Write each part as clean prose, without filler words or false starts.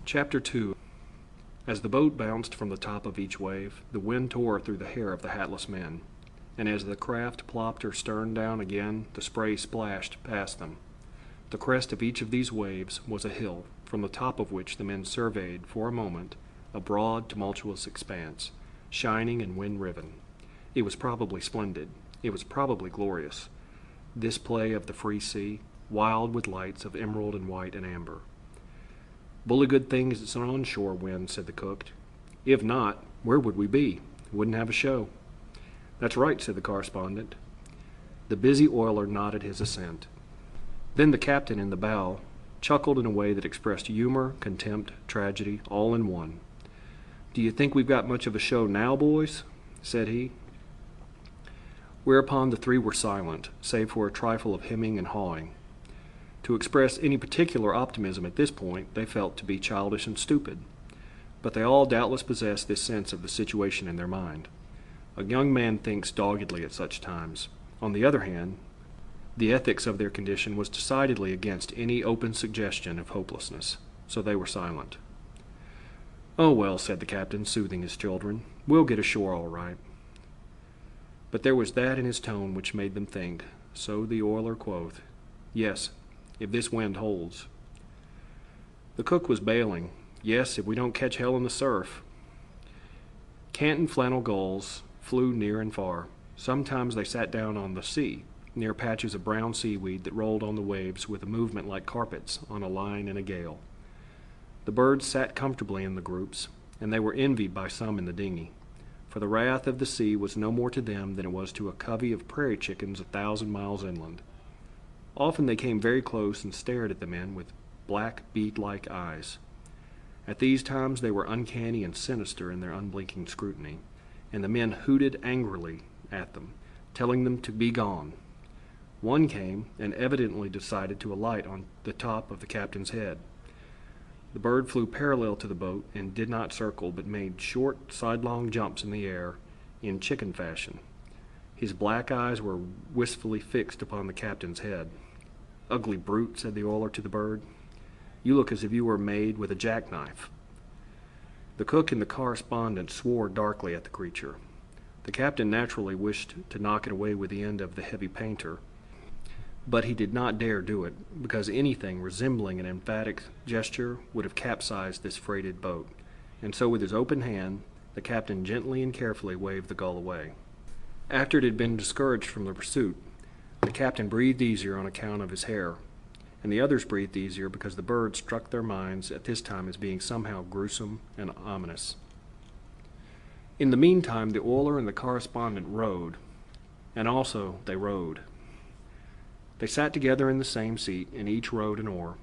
Chapter 2. As the boat bounced from the top of each wave, the wind tore through the hair of the hatless men, and as the craft plopped her stern down again, the spray splashed past them. The crest of each of these waves was a hill, from the top of which the men surveyed, for a moment, a broad, tumultuous expanse, shining and wind-riven. It was probably splendid. It was probably glorious. This play of the free sea, wild with lights of emerald and white and amber. "Bully good thing it's an onshore wind," said the cook. "If not, where would we be? Wouldn't have a show." "That's right," said the correspondent. The busy oiler nodded his assent. Then the captain in the bow chuckled in a way that expressed humor, contempt, tragedy, all in one. "Do you think we've got much of a show now, boys?" said he. Whereupon the three were silent, save for a trifle of hemming and hawing. To express any particular optimism at this point they felt to be childish and stupid, but they all doubtless possessed this sense of the situation in their mind. A young man thinks doggedly at such times. On the other hand, the ethics of their condition was decidedly against any open suggestion of hopelessness, so they were silent. "Oh, well," said the captain, soothing his children, "we'll get ashore all right." But there was that in his tone which made them think, so the oiler quoth, "Yes, if this wind holds." The cook was bailing, "Yes, if we don't catch hell in the surf." Canton flannel gulls flew near and far. Sometimes they sat down on the sea, near patches of brown seaweed that rolled on the waves with a movement like carpets on a line in a gale. The birds sat comfortably in the groups, and they were envied by some in the dinghy, for the wrath of the sea was no more to them than it was to a covey of prairie chickens 1,000 miles inland. Often they came very close and stared at the men with black, bead-like eyes. At these times they were uncanny and sinister in their unblinking scrutiny, and the men hooted angrily at them, telling them to be gone. One came and evidently decided to alight on the top of the captain's head. The bird flew parallel to the boat and did not circle, but made short, sidelong jumps in the air in chicken fashion. His black eyes were wistfully fixed upon the captain's head. "Ugly brute," said the oiler to the bird. "You look as if you were made with a jackknife." The cook and the correspondent swore darkly at the creature. The captain naturally wished to knock it away with the end of the heavy painter, but he did not dare do it, because anything resembling an emphatic gesture would have capsized this freighted boat, and so with his open hand the captain gently and carefully waved the gull away. After it had been discouraged from the pursuit, the captain breathed easier on account of his hair, and the others breathed easier because the bird struck their minds at this time as being somehow gruesome and ominous. In the meantime the oiler and the correspondent rowed, and also they rowed. They sat together in the same seat, and each rowed an oar.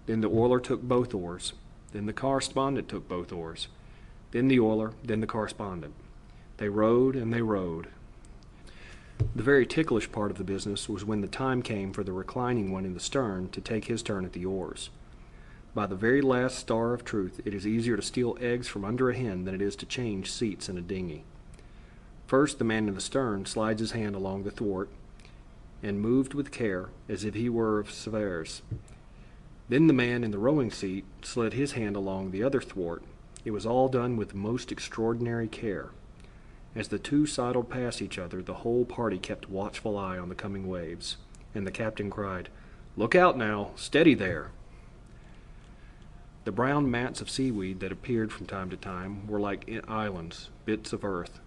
Then the oiler took both oars. Then the correspondent took both oars. Then the oiler, then the correspondent. They rowed and they rowed. The very ticklish part of the business was when the time came for the reclining one in the stern to take his turn at the oars. By the very last star of truth, it is easier to steal eggs from under a hen than it is to change seats in a dinghy. First, the man in the stern slides his hand along the thwart, and moved with care, as if he were of Sevres. Then the man in the rowing seat slid his hand along the other thwart. It was all done with most extraordinary care. As the two sidled past each other, the whole party kept watchful eye on the coming waves, and the captain cried, "Look out now! Steady there!" The brown mats of seaweed that appeared from time to time were like islands, bits of earth.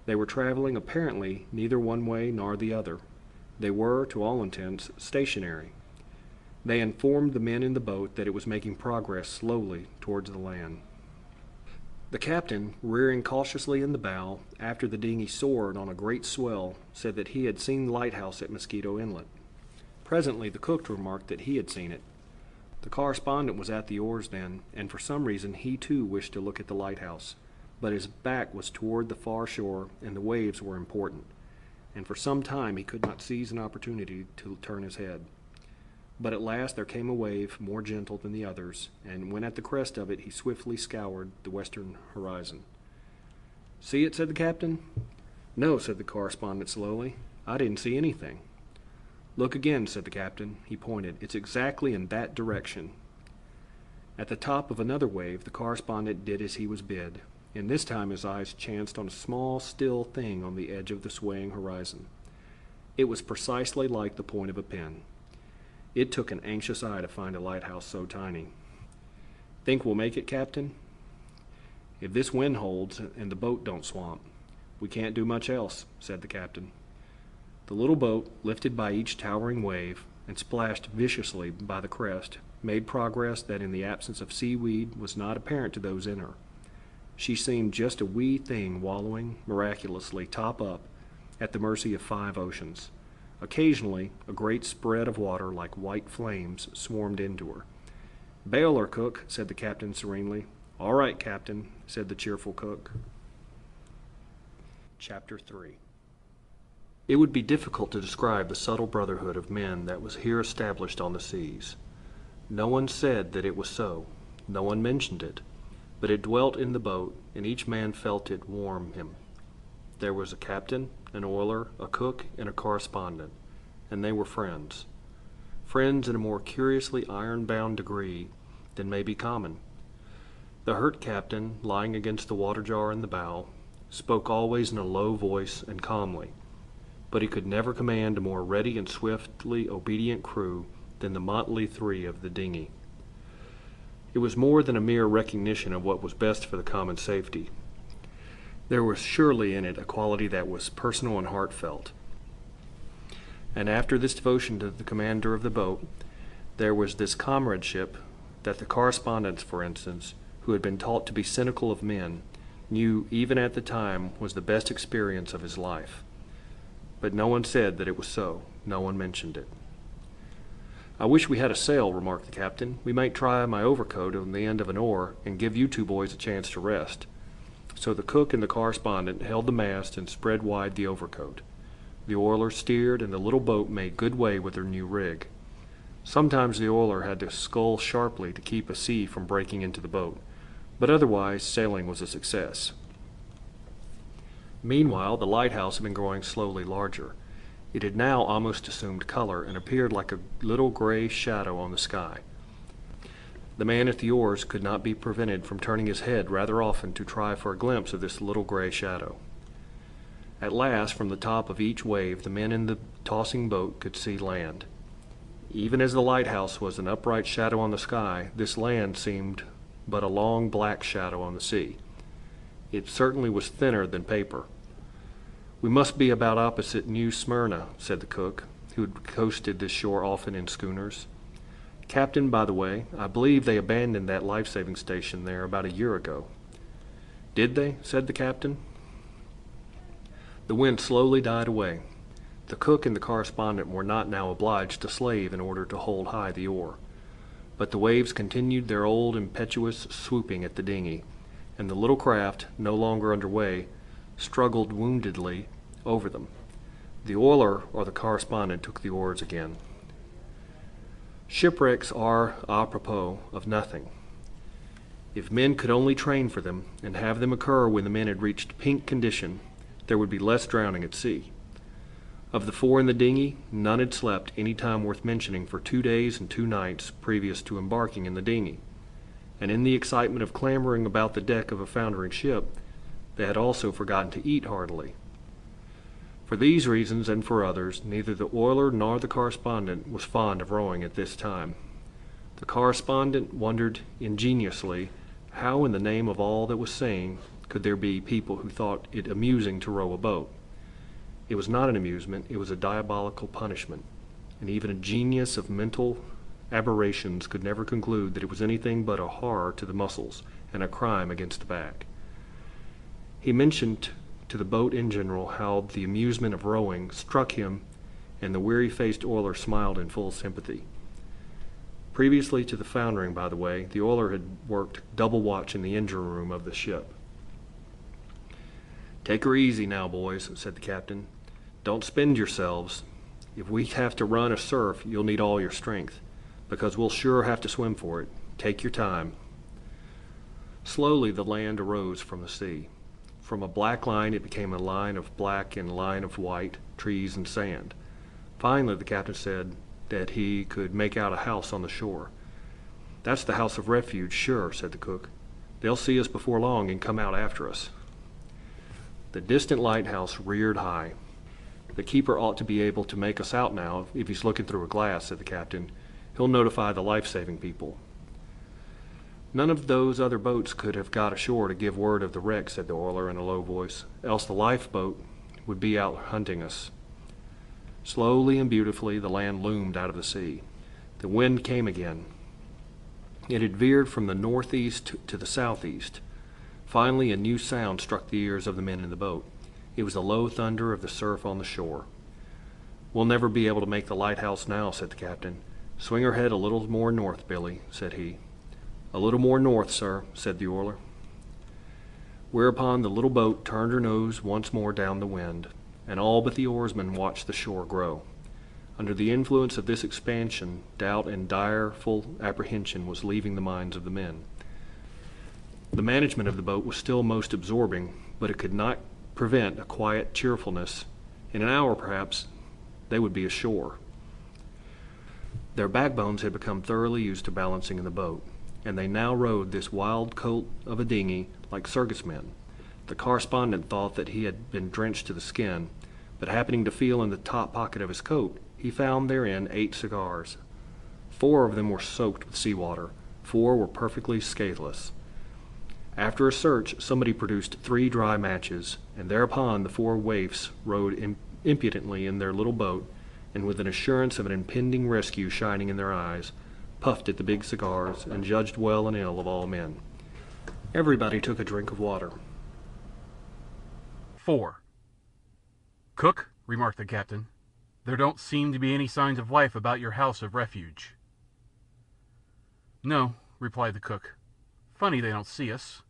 They were traveling apparently neither one way nor the other. They were, to all intents, stationary. They informed the men in the boat that it was making progress slowly towards the land. The captain, rearing cautiously in the bow, after the dinghy soared on a great swell, said that he had seen the lighthouse at Mosquito Inlet. Presently the cook remarked that he had seen it. The correspondent was at the oars then, and for some reason he too wished to look at the lighthouse, but his back was toward the far shore, and the waves were important, and for some time he could not seize an opportunity to turn his head. But at last there came a wave more gentle than the others, and when at the crest of it he swiftly scoured the western horizon. "See it?" said the captain. "No," said the correspondent slowly. "I didn't see anything." "Look again," said the captain. He pointed. "It's exactly in that direction." At the top of another wave, the correspondent did as he was bid, and this time his eyes chanced on a small, still thing on the edge of the swaying horizon. It was precisely like the point of a pin. It took an anxious eye to find a lighthouse so tiny. "Think we'll make it, Captain?" "If this wind holds and the boat don't swamp, we can't do much else," said the captain. The little boat, lifted by each towering wave and splashed viciously by the crest, made progress that in the absence of seaweed was not apparent to those in her. She seemed just a wee thing wallowing miraculously top up at the mercy of 5 oceans. Occasionally, a great spread of water like white flames swarmed into her. "Bail her, cook," said the captain serenely. "All right, Captain," said the cheerful cook. Chapter 3. It would be difficult to describe the subtle brotherhood of men that was here established on the seas. No one said that it was so. No one mentioned it. But it dwelt in the boat, and each man felt it warm him. There was a captain, an oiler, a cook, and a correspondent, and they were friends. Friends in a more curiously iron-bound degree than may be common. The hurt captain, lying against the water-jar in the bow, spoke always in a low voice and calmly, but he could never command a more ready and swiftly obedient crew than the motley 3 of the dinghy. It was more than a mere recognition of what was best for the common safety. There was surely in it a quality that was personal and heartfelt. And after this devotion to the commander of the boat, there was this comradeship that the correspondents, for instance, who had been taught to be cynical of men, knew even at the time was the best experience of his life. But no one said that it was so. No one mentioned it. "I wish we had a sail," remarked the captain. "We might try my overcoat on the end of an oar and give you 2 boys a chance to rest." So the cook and the correspondent held the mast and spread wide the overcoat. The oiler steered, and the little boat made good way with her new rig. Sometimes the oiler had to scull sharply to keep a sea from breaking into the boat, but otherwise sailing was a success. Meanwhile, the lighthouse had been growing slowly larger. It had now almost assumed color and appeared like a little gray shadow on the sky. The man at the oars could not be prevented from turning his head rather often to try for a glimpse of this little gray shadow. At last, from the top of each wave, the men in the tossing boat could see land. Even as the lighthouse was an upright shadow on the sky, this land seemed but a long black shadow on the sea. It certainly was thinner than paper. "We must be about opposite New Smyrna," said the cook, who had coasted this shore often in schooners. "Captain, by the way, I believe they abandoned that life-saving station there about a year ago." "Did they?" said the captain. The wind slowly died away. The cook and the correspondent were not now obliged to slave in order to hold high the oar. But the waves continued their old impetuous swooping at the dinghy, and the little craft, no longer under way, struggled woundedly over them. The oiler or the correspondent took the oars again. Shipwrecks are, apropos, of nothing. If men could only train for them, and have them occur when the men had reached pink condition, there would be less drowning at sea. Of the 4 in the dinghy, none had slept any time worth mentioning for 2 days and 2 nights previous to embarking in the dinghy, and in the excitement of clambering about the deck of a foundering ship, they had also forgotten to eat heartily. For these reasons and for others, neither the oiler nor the correspondent was fond of rowing at this time. The correspondent wondered ingeniously how in the name of all that was sane could there be people who thought it amusing to row a boat. It was not an amusement, it was a diabolical punishment, and even a genius of mental aberrations could never conclude that it was anything but a horror to the muscles and a crime against the back. He mentioned to the boat in general how the amusement of rowing struck him, and the weary-faced oiler smiled in full sympathy. Previously to the foundering, by the way, the oiler had worked double watch in the engine room of the ship. "Take her easy now, boys," said the captain. "Don't spend yourselves. If we have to run a surf, you'll need all your strength, because we'll sure have to swim for it. Take your time." Slowly the land arose from the sea. From a black line it became a line of black and a line of white, trees and sand. Finally the captain said that he could make out a house on the shore. The "That's the house of refuge, sure," said the cook. "They'll see us before long and come out after us." The distant lighthouse reared high. "The keeper ought to be able to make us out now if he's looking through a glass," said the captain. "He'll notify the life-saving people." "None of those other boats could have got ashore to give word of the wreck," said the oiler in a low voice, "else the lifeboat would be out hunting us." Slowly and beautifully the land loomed out of the sea. The wind came again. It had veered from the northeast to the southeast. Finally a new sound struck the ears of the men in the boat. It was the low thunder of the surf on the shore. "We'll never be able to make the lighthouse now," said the captain. "Swing her head a little more north, Billy," said he. "A little more north, sir," said the oiler. Whereupon the little boat turned her nose once more down the wind, and all but the oarsmen watched the shore grow. Under the influence of this expansion, doubt and direful apprehension was leaving the minds of the men. The management of the boat was still most absorbing, but it could not prevent a quiet cheerfulness. In an hour, perhaps, they would be ashore. Their backbones had become thoroughly used to balancing in the boat, and they now rode this wild colt of a dinghy like circus men. The correspondent thought that he had been drenched to the skin, but happening to feel in the top pocket of his coat, he found therein 8 cigars. 4 of them were soaked with seawater, 4 were perfectly scatheless. After a search, somebody produced 3 dry matches, and thereupon the 4 waifs rode impudently in their little boat, and with an assurance of an impending rescue shining in their eyes, puffed at the big cigars, and judged well and ill of all men. Everybody took a drink of water. 4. "Cook," remarked the captain, "there don't seem to be any signs of life about your house of refuge." "No," replied the cook. "Funny they don't see us."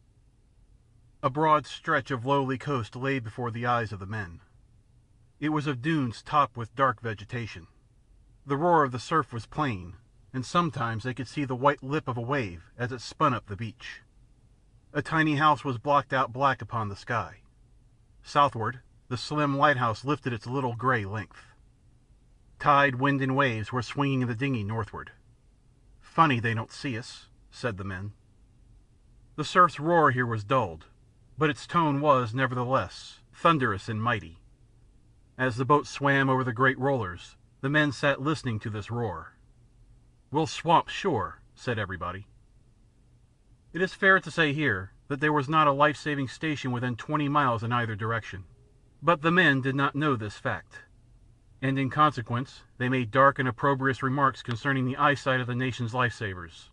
A broad stretch of lowly coast lay before the eyes of the men. It was of dunes topped with dark vegetation. The roar of the surf was plain, and sometimes they could see the white lip of a wave as it spun up the beach. A tiny house was blocked out black upon the sky. Southward, the slim lighthouse lifted its little gray length. Tide, wind, and waves were swinging the dinghy northward. "Funny they don't see us," said the men. The surf's roar here was dulled, but its tone was, nevertheless, thunderous and mighty. As the boat swam over the great rollers, the men sat listening to this roar. "We'll swamp, sure," said everybody. It is fair to say here that there was not a life-saving station within 20 miles in either direction, but the men did not know this fact, and in consequence they made dark and opprobrious remarks concerning the eyesight of the nation's life-savers.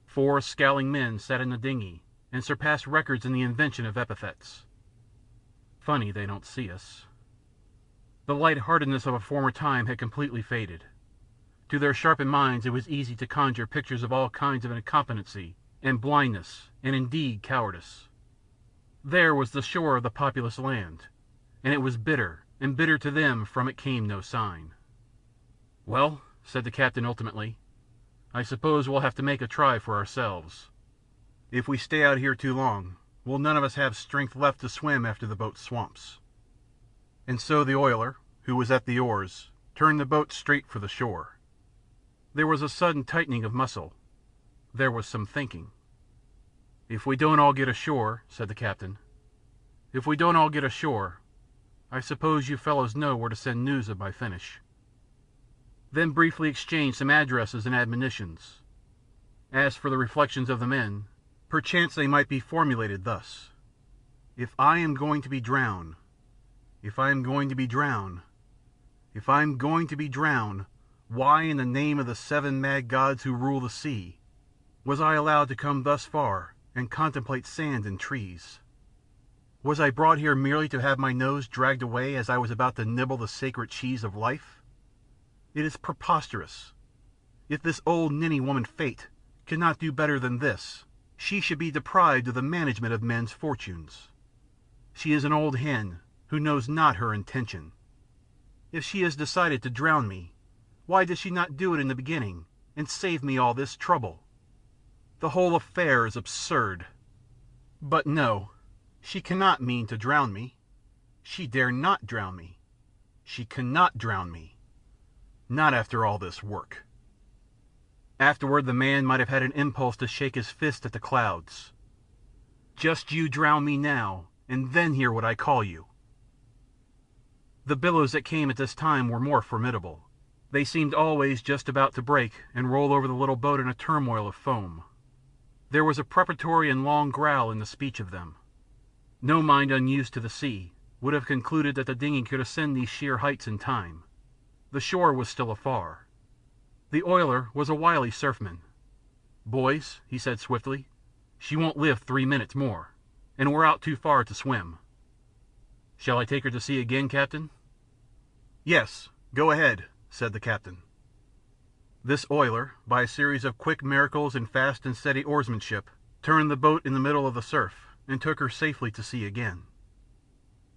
4 scowling men sat in the dinghy and surpassed records in the invention of epithets. "Funny they don't see us." The light-heartedness of a former time had completely faded. To their sharpened minds it was easy to conjure pictures of all kinds of incompetency and blindness and indeed cowardice. There was the shore of the populous land, and it was bitter, and bitter to them from it came no sign. "Well," said the captain ultimately, "I suppose we'll have to make a try for ourselves. If we stay out here too long, we'll none of us have strength left to swim after the boat swamps." And so the oiler, who was at the oars, turned the boat straight for the shore. There was a sudden tightening of muscle. There was some thinking. "If we don't all get ashore," said the captain, "if we don't all get ashore, I suppose you fellows know where to send news of my finish." Then briefly exchanged some addresses and admonitions. As for the reflections of the men, perchance they might be formulated thus: "If I am going to be drowned, if I am going to be drowned, if I am going to be drowned, why in the name of the 7 mad gods who rule the sea was I allowed to come thus far and contemplate sand and trees? Was I brought here merely to have my nose dragged away as I was about to nibble the sacred cheese of life? It is preposterous. If this old ninny woman Fate cannot do better than this, she should be deprived of the management of men's fortunes. She is an old hen who knows not her intention. If she has decided to drown me, why does she not do it in the beginning and save me all this trouble? The whole affair is absurd. But no, she cannot mean to drown me. She dare not drown me. She cannot drown me. Not after all this work." Afterward the man might have had an impulse to shake his fist at the clouds. Just you drown me now, and then hear what I call you. The billows that came at this time were more formidable. They seemed always just about to break and roll over the little boat in a turmoil of foam. There was a preparatory and long growl in the speech of them. No mind unused to the sea would have concluded that the dinghy could ascend these sheer heights in time. The shore was still afar. The oiler was a wily surfman. "Boys," he said swiftly, "she won't live 3 minutes more, and we're out too far to swim." "Shall I take her to sea again, Captain?" "Yes, go ahead," said the captain. This oiler, by a series of quick miracles and fast and steady oarsmanship, turned the boat in the middle of the surf and took her safely to sea again.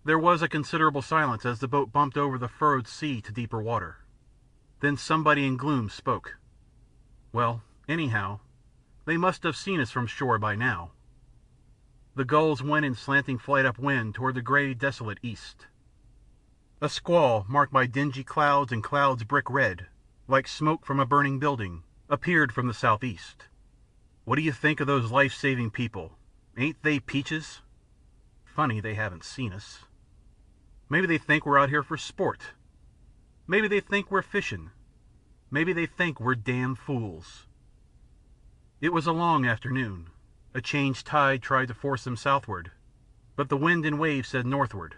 There was a considerable silence as the boat bumped over the furrowed sea to deeper water. Then somebody in gloom spoke. "Well, anyhow, they must have seen us from shore by now." The gulls went in slanting flight upwind toward the gray, desolate east. A squall marked by dingy clouds and clouds brick red, like smoke from a burning building, appeared from the southeast. "What do you think of those life-saving people? Ain't they peaches? Funny they haven't seen us. Maybe they think we're out here for sport. Maybe they think we're fishing. Maybe they think we're damn fools." It was a long afternoon. A changed tide tried to force them southward, but the wind and waves said northward.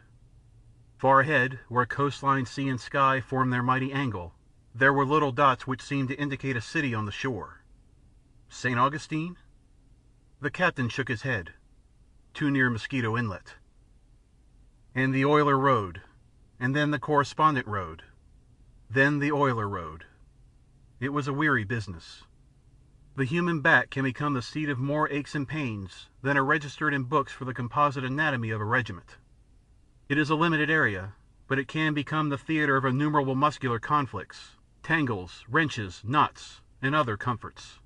Far ahead, where coastline, sea, and sky formed their mighty angle, there were little dots which seemed to indicate a city on the shore. St. Augustine? The captain shook his head. Too near Mosquito Inlet. And the oiler rowed, and then the correspondent rowed, then the oiler rowed. It was a weary business. The human back can become the seat of more aches and pains than are registered in books for the composite anatomy of a regiment. It is a limited area, but it can become the theater of innumerable muscular conflicts, tangles, wrenches, knots, and other comforts.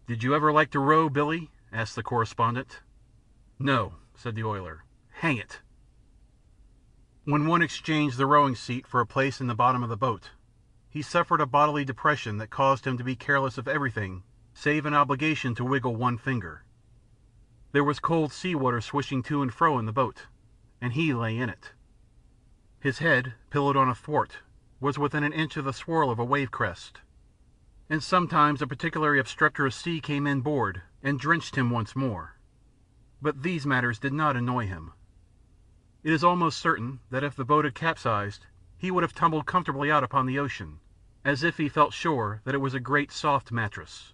"Did you ever like to row, Billy?" asked the correspondent. "No," said the oiler. "Hang it." When one exchanged the rowing seat for a place in the bottom of the boat, he suffered a bodily depression that caused him to be careless of everything save an obligation to wiggle one finger. There was cold sea water swishing to and fro in the boat, and he lay in it. His head, pillowed on a thwart, was within an inch of the swirl of a wave crest, and sometimes a particularly obstreperous sea came inboard and drenched him once more. But these matters did not annoy him. It is almost certain that if the boat had capsized he would have tumbled comfortably out upon the ocean, as if he felt sure that it was a great soft mattress.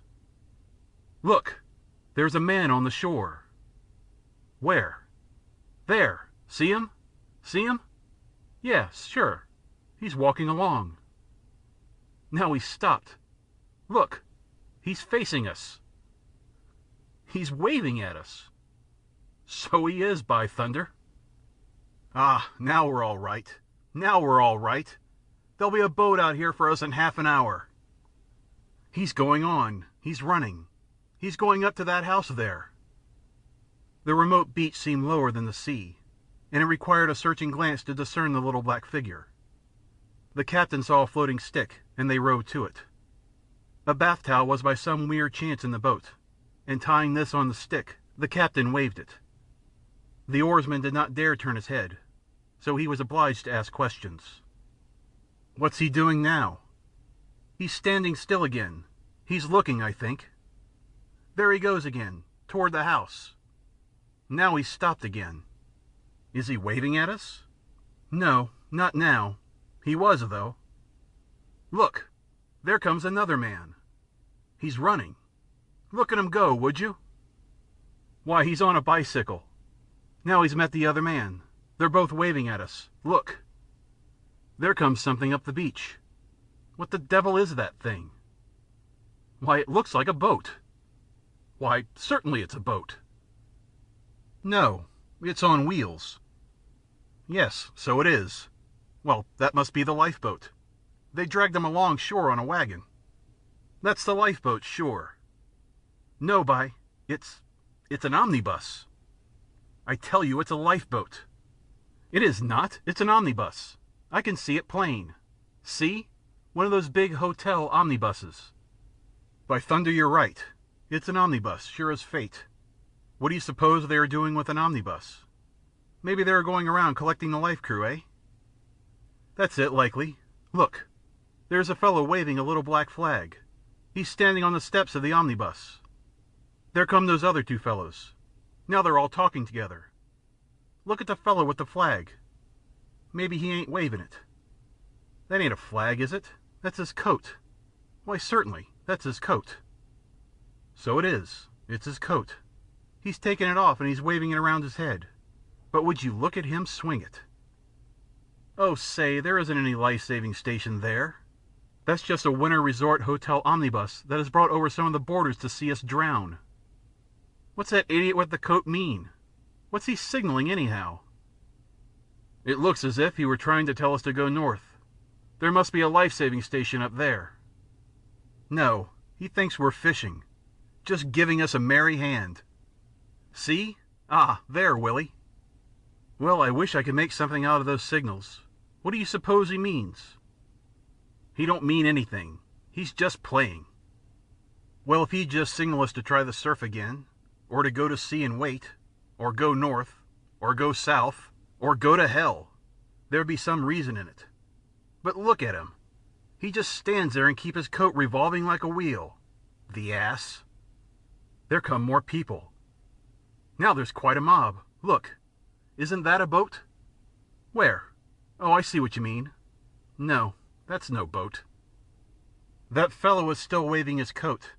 "Look! There's a man on the shore." "Where?" "There! See him? See him?" "Yes, sure. He's walking along." Now he's stopped. Look! He's facing us. He's waving at us. So he is, by thunder. Ah, now we're all right. Now we're all right. There'll be a boat out here for us in half an hour. He's going on. He's running. He's going up to that house there. The remote beach seemed lower than the sea, and it required a searching glance to discern the little black figure. The captain saw a floating stick, and they rowed to it. A bath towel was by some weird chance in the boat, and tying this on the stick, the captain waved it. The oarsman did not dare turn his head, so he was obliged to ask questions. "What's he doing now?" "He's standing still again. He's looking, I think. There he goes again, toward the house. Now he's stopped again." "Is he waving at us?" "No, not now. He was, though. Look! There comes another man. He's running. Look at him go, would you? Why, he's on a bicycle. Now he's met the other man. They're both waving at us. Look! There comes something up the beach. What the devil is that thing? Why, it looks like a boat. Why, certainly it's a boat. No, it's on wheels. Yes, so it is. Well, that must be the lifeboat. They dragged him along shore on a wagon. That's the lifeboat, sure. No, it's an omnibus. I tell you, it's a lifeboat. It is not. It's an omnibus. I can see it plain. See? One of those big hotel omnibuses. By thunder, you're right. It's an omnibus, sure as fate. What do you suppose they are doing with an omnibus? Maybe they are going around collecting the life crew, eh? That's it, likely. Look, there's a fellow waving a little black flag. He's standing on the steps of the omnibus. There come those other two fellows. Now they're all talking together. Look at the fellow with the flag. Maybe he ain't waving it. That ain't a flag, is it? That's his coat. Why, certainly, that's his coat. So it is. It's his coat. He's taken it off and he's waving it around his head. But would you look at him swing it? Oh, say, there isn't any life-saving station there. That's just a winter resort hotel omnibus that has brought over some of the boarders to see us drown. What's that idiot with the coat mean? What's he signaling anyhow? It looks as if he were trying to tell us to go north. There must be a life-saving station up there. No, he thinks we're fishing. Just giving us a merry hand. See? Ah, there, Willie. Well, I wish I could make something out of those signals. What do you suppose he means? He don't mean anything. He's just playing. Well, if he'd just signal us to try the surf again, or to go to sea and wait, or go north, or go south, or go to hell, there'd be some reason in it. But look at him. He just stands there and keeps his coat revolving like a wheel. The ass. There come more people. Now there's quite a mob. Look. Isn't that a boat? Where? Oh, I see what you mean. No, that's no boat. That fellow is still waving his coat.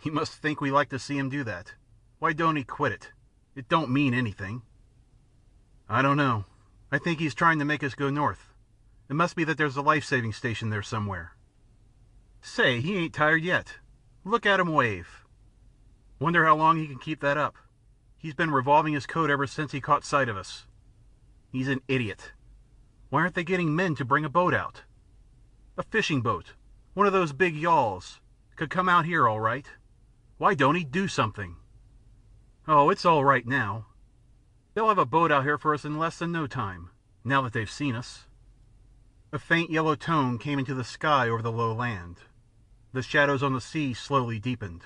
He must think we like to see him do that. Why don't he quit it? It don't mean anything. I don't know. I think he's trying to make us go north. It must be that there's a life-saving station there somewhere. Say, he ain't tired yet. Look at him wave. Wonder how long he can keep that up. He's been revolving his coat ever since he caught sight of us. He's an idiot. Why aren't they getting men to bring a boat out? A fishing boat. One of those big yawls. Could come out here all right. Why don't he do something? Oh, it's all right now. They'll have a boat out here for us in less than no time, now that they've seen us. A faint yellow tone came into the sky over the low land. The shadows on the sea slowly deepened.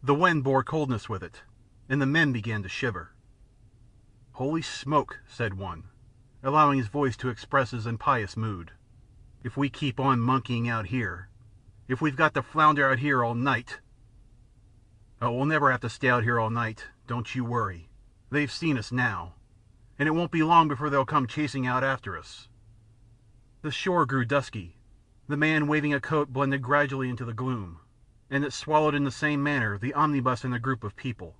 The wind bore coldness with it, and the men began to shiver. Holy smoke, said one, allowing his voice to express his impious mood. If we keep on monkeying out here, if we've got to flounder out here all night... Oh, we'll never have to stay out here all night, don't you worry. They've seen us now, and it won't be long before they'll come chasing out after us. The shore grew dusky. The man waving a coat blended gradually into the gloom, and it swallowed in the same manner the omnibus and the group of people.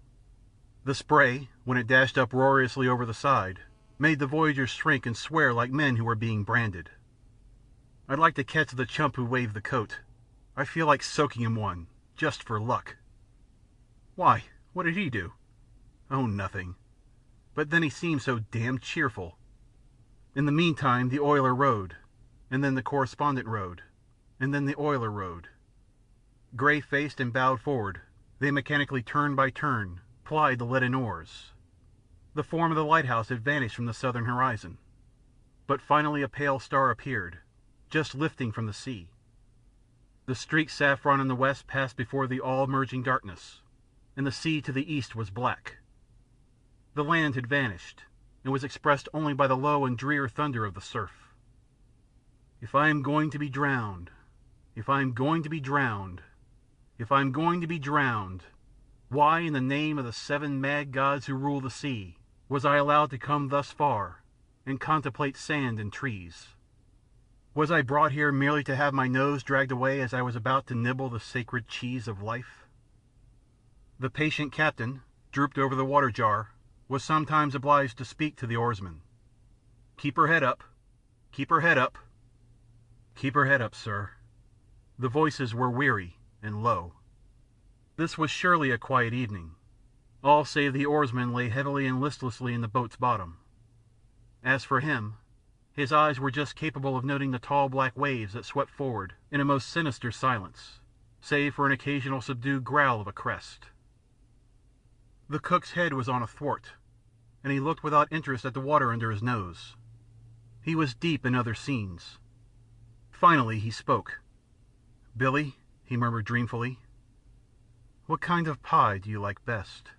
The spray, when it dashed uproariously over the side, made the voyagers shrink and swear like men who were being branded. I'd like to catch the chump who waved the coat. I feel like soaking him one, just for luck. Why, what did he do? Oh, nothing. But then he seemed so damned cheerful. In the meantime the oiler rowed, and then the correspondent rowed, and then the oiler rowed. Grey-faced and bowed forward, they mechanically turn by turn plied the leaden oars. The form of the lighthouse had vanished from the southern horizon, but finally a pale star appeared, just lifting from the sea. The streaked saffron in the west passed before the all-merging darkness, and the sea to the east was black. The land had vanished, and was expressed only by the low and drear thunder of the surf. If I am going to be drowned, if I am going to be drowned, if I am going to be drowned, why, in the name of the 7 mad gods who rule the sea, was I allowed to come thus far, and contemplate sand and trees? Was I brought here merely to have my nose dragged away as I was about to nibble the sacred cheese of life? The patient captain, drooped over the water jar, was sometimes obliged to speak to the oarsmen. Keep her head up. Keep her head up. Keep her head up, sir. The voices were weary and low. This was surely a quiet evening. All save the oarsmen lay heavily and listlessly in the boat's bottom. As for him, his eyes were just capable of noting the tall black waves that swept forward in a most sinister silence, save for an occasional subdued growl of a crest. The cook's head was on a thwart, and he looked without interest at the water under his nose. He was deep in other scenes. Finally he spoke. "Billy," he murmured dreamfully, What kind of pie do you like best?